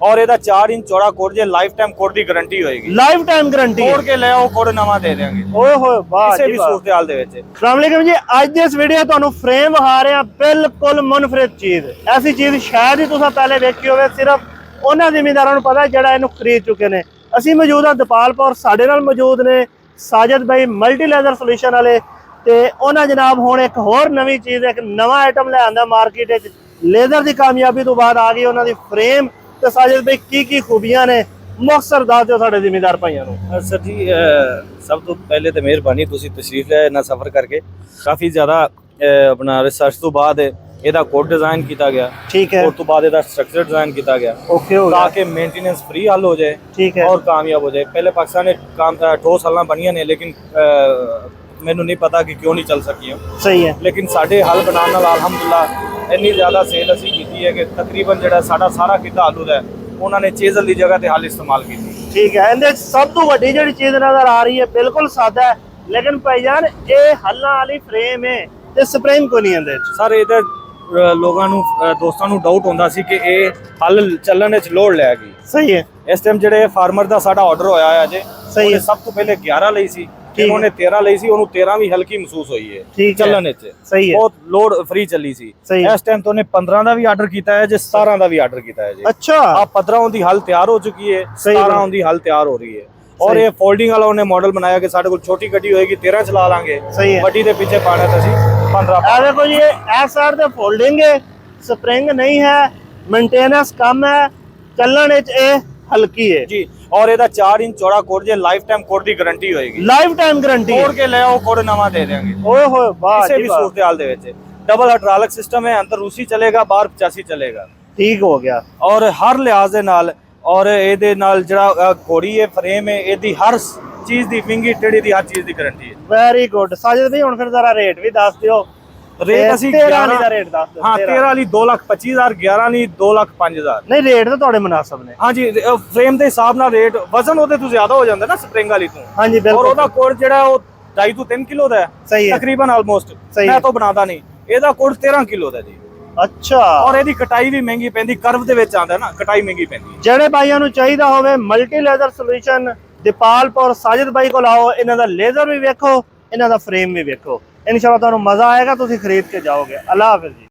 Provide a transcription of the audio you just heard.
और ਇਹਦਾ 4 ਇੰਚ ਚੌੜਾ ਕੋਡ ਜੇ ਲਾਈਫ ਟਾਈਮ ਕੋਡ ਦੀ ਗਾਰੰਟੀ ਹੋਏਗੀ। ਲਾਈਫ ਟਾਈਮ ਗਾਰੰਟੀ ਕੋਡ ਕੇ ਲੈ ਆਓ, ਕੋਡ ਨਵਾਂ ਦੇ ਦੇਵਾਂਗੇ ਓਏ ਹੋਏ ਵਾਹ ਕਿਸੇ ਜੀ ਵੀ ਵਾਹ। ਸੂਰਤ-ਹਾਲ ਦੇ ਵਿੱਚ। अस्सलाम वालेकुम जी, ਅੱਜ ਦੇ ਇਸ ਵੀਡੀਓ ਤੁਹਾਨੂੰ ਫਰੇਮ ਵਿਖਾ ਰਹੇ ਹਾਂ ਬਿਲਕੁਲ ਮੁਨਫਰਦ ਚੀਜ਼। ਐਸੀ ਚੀਜ਼ ਸ਼ਾਇਦ ਹੀ ਤੁਸੀਂ ਪਹਿਲੇ ਵੇਖੀ ਹੋਵੇ, ਸਿਰਫ ਉਹਨਾਂ ਜ਼ਿਮੀਂਦਾਰਾਂ ਨੂੰ ਪਤਾ ਜਿਹੜਾ ਇਹਨੂੰ ਖਰੀਦ ਚੁੱਕੇ ਨੇ। ਅਸੀਂ ਮੌਜੂਦ ਹਾਂ ਦਪਾਲਪੁਰ, ਸਾਡੇ ਨਾਲ ਮੌਜੂਦ ਨੇ ਸਾਜਦ ਭਾਈ ਮਲਟੀ ਲੈਦਰ ਸੋਲੂਸ਼ਨ ਵਾਲੇ, ਤੇ ਉਹਨਾਂ ਜਨਾਬ ਹੁਣ ਇੱਕ ਹੋਰ ਨਵੀਂ ਚੀਜ਼, ਇੱਕ ਨਵਾਂ ਆਈਟਮ ਲੈ ਆਂਦਾ ਮਾਰਕੀਟ ਵਿੱਚ। ਲੇਜ਼ਰ ਦੀ ਕਾਮਯਾਬੀ ਤੋਂ ਬਾਅਦ ਆ ਗਈ ਉਹਨਾਂ ਦੀ ਫਰੇਮ। ਤੇ ਸਾਜਦ ਭਾਈ ਕੀ ਖੂਬੀਆਂ ਨੇ ਮੁਖਤਸਰ ਦੱਸ ਦਿਓ ਸਾਡੇ ਜ਼ਿਮੀਂਦਾਰ ਭਾਈਆਂ ਨੂੰ। ਸਰ ਜੀ ਸਭ ਤੋਂ ਪਹਿਲੇ ਤੇ ਮਿਹਰਬਾਨੀ, ਤੁਸੀਂ ਤਸ਼ਰੀਫ ਲਿਆਏ ਨਾ ਸਫ਼ਰ ਕਰਕੇ। ਕਾਫੀ ਜ਼ਿਆਦਾ ਆਪਣਾ ਰਿਸਰਚ ਤੋਂ ਬਾਅਦ ਇਹਦਾ ਕੋਡ ਡਿਜ਼ਾਈਨ ਕੀਤਾ ਗਿਆ। ठीक है। ਉਸ ਤੋਂ ਬਾਅਦ ਇਹਦਾ ਸਟਰਕਚਰ ਡਿਜ਼ਾइन ਕੀਤਾ ਗਿਆ ओके हो ਤਾਂ गया। ਕਿ ਮੇਨਟੇਨੈਂਸ ਫ੍ਰੀ ਹੱਲ ਹੋ ਜਾਏ ठीक है। और कामयाब हो जाए। पहले पाकिस्तान ने काम ठोस हल्लां बनियां ने, लेकिन मैनू नहीं पता कि क्यों नहीं चल सकियां। सही है। लेकिन साडे हल बनाने नाल अल्हम्दुलिल्लाह इन्नी ज़्यादा सेल असीं कीती है कि तकरीबन जिहड़ा साडा सारा किता आलू है उन्होंने चेज़ल की जगह ते हल इस्तेमाल की। ठीक है। ਇਹਦੇ ਸਭ ਤੋਂ ਵੱਡੀ ਜਿਹੜੀ ਚੀਜ਼ ਨਜ਼ਰ ਆ ਰਹੀ ਹੈ ਬਿਲਕੁਲ ਸਾਦਾ ਹੈ, ਲੇਕਿਨ ਭਾਈਜਾਨ ਇਹ ਹੱਲਾਂ ਵਾਲੀ ਫਰੇਮ ਹੈ ਤੇ ਸਪਰਿੰਗ ਕੋਈ ਨਹੀਂ ਇਹਦੇ ਵਿੱਚ। ਸਰ ਇਹਦੇ ਲੋਕਾਂ ਨੂੰ ਦੋਸਤਾਂ ਨੂੰ ਡਾਊਟ ਹੁੰਦਾ ਸੀ ਕਿ ਇਹ ਹੱਲ ਚੱਲਣ ਵਿੱਚ ਲੋਡ ਲੈ ਗਈ। ਸਹੀ ਹੈ। ਇਸ ਟਾਈਮ ਜਿਹੜੇ ਫਾਰਮਰ ਦਾ ਸਾਡਾ ਆਰਡਰ ਹੋਇਆ ਹੈ ਅਜੇ, ਸਹੀ ਉਹਨੇ ਹੈ। ਸਭ ਤੋਂ ਪਹਿਲੇ 11 ਲਈ ਸੀ, ਠੀਕ ਉਹਨੇ 13 ਲਈ ਸੀ, ਉਹਨੂੰ 13 ਵੀ ਹਲਕੀ ਮਹਿਸੂਸ ਹੋਈ ਹੈ ਠੀਕ ਹੈ। ਚੱਲਣ ਵਿੱਚ। ਸਹੀ ਹੈ। ਬਹੁਤ ਲੋਡ ਫ੍ਰੀ ਚੱਲੀ ਸੀ। ਸਹੀ ਹੈ। ਇਸ ਟਾਈਮ ਤੋਂ ਉਹਨੇ 15 ਦਾ ਵੀ ਆਰਡਰ ਕੀਤਾ ਹੈ, ਜੇ 17 ਦਾ ਵੀ ਆਰਡਰ ਕੀਤਾ ਹੈ ਜੀ। अच्छा। ਆ 15 ਦੀ ਹਲ ਤਿਆਰ ਹੋ ਚੁੱਕੀ ਹੈ, ਸਹੀ 17 ਦੀ ਹਲ ਤਿਆਰ ਹੋ ਰਹੀ ਹੈ। और सही। ये फोल्डिंग वाला उन्हें मॉडल बनाया कि साढ़े को छोटी गड्डी होएगी 13 चला लांगे, सही है। बड़ी दे पीछे पाना तो सी 15। ਇਹ ਦੇਖੋ ਜੀ, ਇਹ ਸਾਈਡ ਤੇ ਫੋਲਡਿੰਗ ਹੈ, ਸਪਰਿੰਗ ਨਹੀਂ ਹੈ, ਮੇਨਟੇਨੈਂਸ ਕਮ ਹੈ, ਚੱਲਣ ਵਿੱਚ ਇਹ ਹਲਕੀ ਹੈ जी। और ਇਹਦਾ 4 ਇੰਚ ਚੌੜਾ ਕੋਡ ਜੇ ਲਾਈਫ ਟਾਈਮ ਕੋਡ ਦੀ ਗਾਰੰਟੀ ਹੋਏਗੀ। ਲਾਈਫ ਟਾਈਮ ਗਾਰੰਟੀ ਕੋਡ ਕੇ ਲੈ ਆਓ, ਕੋਡ ਨਵਾਂ ਦੇ ਦੇਵਾਂਗੇ ਓਏ ਹੋਏ ਵਾਹ ਕਿਸੇ ਜੀ ਵੀ ਵਾਹ। सूरत-हाल ਦੇ ਵਿੱਚ। डबल हाइड्रोलिक सिस्टम है, अंदर रूसी चलेगा, बाहर 85 चलेगा। ਠੀਕ ਹੋ ਗਿਆ। और हर लिहाज ਦੇ ਨਾਲ और ਇਹਦੇ ਨਾਲ ਜਿਹੜਾ ਕੋੜੀ ਹੈ ਫਰੇਮ ਹੈ, ਇਹਦੀ ਹਰ ਚੀਜ਼ ਦੀ ਵਿੰਗੀ ਟੇੜੀ ਦੀ ਹਰ ਚੀਜ਼ ਦੀ ਗਾਰੰਟੀ ਹੈ। Very good. ਸਾਜਦ ਭਾਈ ਹੁਣ ਫਿਰ ਜ਼ਰਾ ਰੇਟ ਵੀ ਦੱਸ ਦਿਓ। ਰੇਟ ਅਸੀਂ 13 ਦਾ ਰੇਟ ਦੱਸ ਦਿਓ। ਹਾਂ 13 ਵਾਲੀ 2,25,000, 11 ਵਾਲੀ 2,05,000। ਨਹੀਂ, ਰੇਟ ਤਾਂ ਤੁਹਾਡੇ ਮੁਨਾਸਬ ਨੇ। ਹਾਂਜੀ ਫਰੇਮ ਦੇ ਹਿਸਾਬ ਨਾਲ ਰੇਟ, ਵਜ਼ਨ ਉਹਦੇ ਤੋਂ ਜ਼ਿਆਦਾ ਹੋ ਜਾਂਦਾ ਨਾ ਸਪਰਿੰਗ ਵਾਲੀ ਤੋਂ। ਹਾਂਜੀ ਔਰ ਬਿਲਕੁਲ ਉਹਦਾ ਕੋਡ ਜਿਹੜਾ ਉਹ 2.5 ਤੋਂ 3 ਕਿਲੋ ਦਾ ਹੈ ਸਹੀ ਹੈ। ਤਕਰੀਬਨ ਆਲਮੋਸਟ। ਸਹੀ ਮੈਂ ਹੈ। ਤਾਂ ਬਣਾਦਾ ਨਹੀਂ, ਇਹਦਾ ਕੋਡ 13 ਕਿਲੋ ਦਾ ਜੀ। ਅੱਛਾ। ਔਰ ਇਹਦੀ ਕਟਾਈ ਵੀ ਮਹਿੰਗੀ ਪੈਂਦੀ, ਕਰਵ ਦੇ ਵਿੱਚ ਆਉਂਦਾ ਨਾ, ਕਟਾਈ ਮਹਿੰਗੀ ਪੈਂਦੀ। ਜਿਹੜੇ ਭਾਈਆਂ ਨੂੰ ਚਾਹੀਦਾ ਹੋਵੇ multi ledger solution, Dipalpur Sajid ਭਾਈ ਕੋਲ ਆਓ। ਇਹਨਾਂ ਦਾ ਲੇਜ਼ਰ ਵੀ ਵੇਖੋ, ਇਹਨਾਂ ਦਾ ਫਰੇਮ ਵੀ ਵੇਖੋ। ਇਨਸ਼ਾਅੱਲਾ ਤੁਹਾਨੂੰ ਮਜ਼ਾ ਆਏਗਾ, ਤੁਸੀਂ ਖਰੀਦ ਕੇ ਜਾਓਗੇ। ਅੱਲਾ ਹਾਫਿਜ਼ ਜੀ।